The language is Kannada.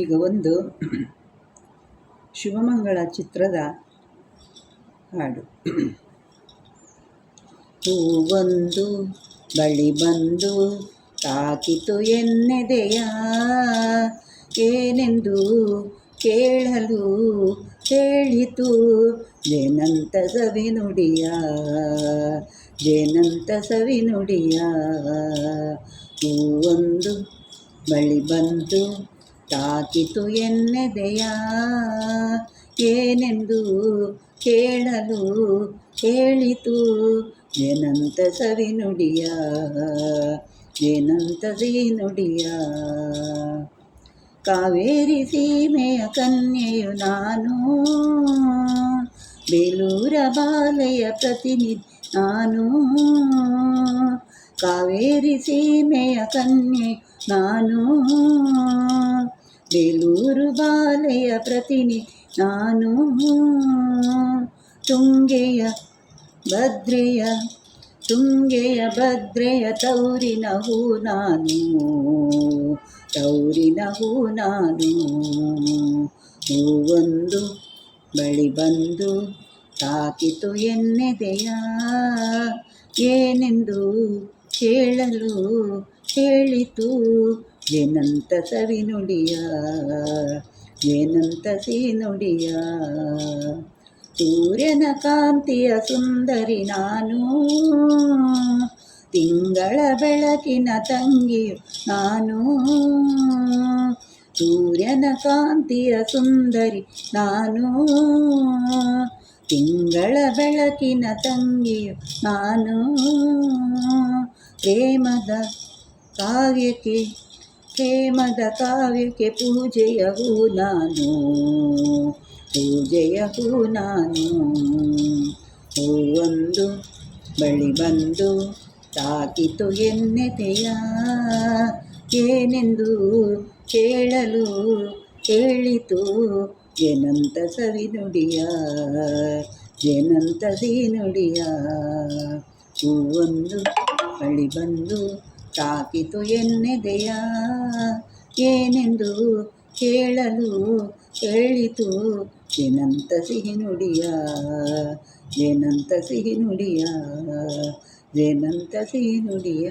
ಈಗ ಒಂದು ಶುಭಮಂಗಳ ಚಿತ್ರದ ಹಾಡು. ಹೂವೊಂದು ಬಳಿ ಬಂದು ತಾಕಿತು ಎನ್ನೆದೆಯ, ಏನೆಂದು ಕೇಳಲು ಹೇಳಿತು ಜೇನಂತ ಸವಿನುಡಿಯ, ಜೇನಂತ ಸವಿನುಡಿಯ. ಹೂವೊಂದು ಬಳಿ ಬಂದು ತಾಕಿತು ಎನ್ನೆದೆಯ, ಏನೆಂದು ಕೇಳಲು ಹೇಳಿತು ಜೇನಂತ ಸವಿನುಡಿಯ, ಜೇನಂತ ಸಿಹಿನುಡಿಯ. ಕಾವೇರಿ ಸೀಮೆಯ ಕನ್ಯೆಯು ನಾನು, ಬೇಲೂರ ಬಾಲೆಯ ಪ್ರತಿನಿಧಿ ನಾನು. ಕಾವೇರಿ ಸೀಮೆಯ ಕನ್ಯೆ ನಾನು, ಬೇಲೂರು ಬಾಲೆಯ ಪ್ರತಿನಿಧಿ ನಾನು. ತುಂಗೆಯ ಭದ್ರೆಯ ತೌರಿನ ಹೂ ನಾನು, ತೌರಿನ ಹೂ ನಾನು. ಹೂವೊಂದು ಬಳಿ ಬಂದು ತಾಕಿತು ಎನ್ನೆದೆಯ, ಏನೆಂದು ಕೇಳಲು ಹೇಳಿತು ಜೇನಂತ ಸವಿನುಡಿಯ, ಜೇನಂತ ಸಿಹಿನುಡಿಯ. ಸೂರ್ಯನ ಕಾಂತಿಯ ಸುಂದರಿ ನಾನು, ತಿಂಗಳ ಬೆಳಕಿನ ತಂಗಿಯು ನಾನು. ಸೂರ್ಯನ ಕಾಂತಿಯ ಸುಂದರಿ ನಾನು, ತಿಂಗಳ ಬೆಳಕಿನ ತಂಗಿಯು ನಾನು. ಪ್ರೇಮದ ಕಾವ್ಯಕ್ಕೆ ಪೂಜೆಯ ಹೂ ನಾನು, ಪೂಜೆಯ ಹೂ ನಾನು. ಹೂವೊಂದು ಬಳಿ ಬಂದು ತಾಕಿತು ಎನ್ನೆದೆಯ, ಏನೆಂದು ಕೇಳಲು ಹೇಳಿತು ಜೇನಂತ ಸವಿನುಡಿಯ, ಜೇನಂತ ಸಿಹಿನುಡಿಯ. ಹೂವೊಂದು ಬಳಿ ಬಂದು ತಾಕಿತು ಎನ್ನೆದೆಯ, ಏನೆಂದು ಕೇಳಲು ಹೇಳಿತು ಜೇನಂತ ಸಿಹಿನುಡಿಯ, ಜೇನಂತ ಸಿಹಿನುಡಿಯ, ಜೇನಂತ ಸಿಹಿನುಡಿಯ.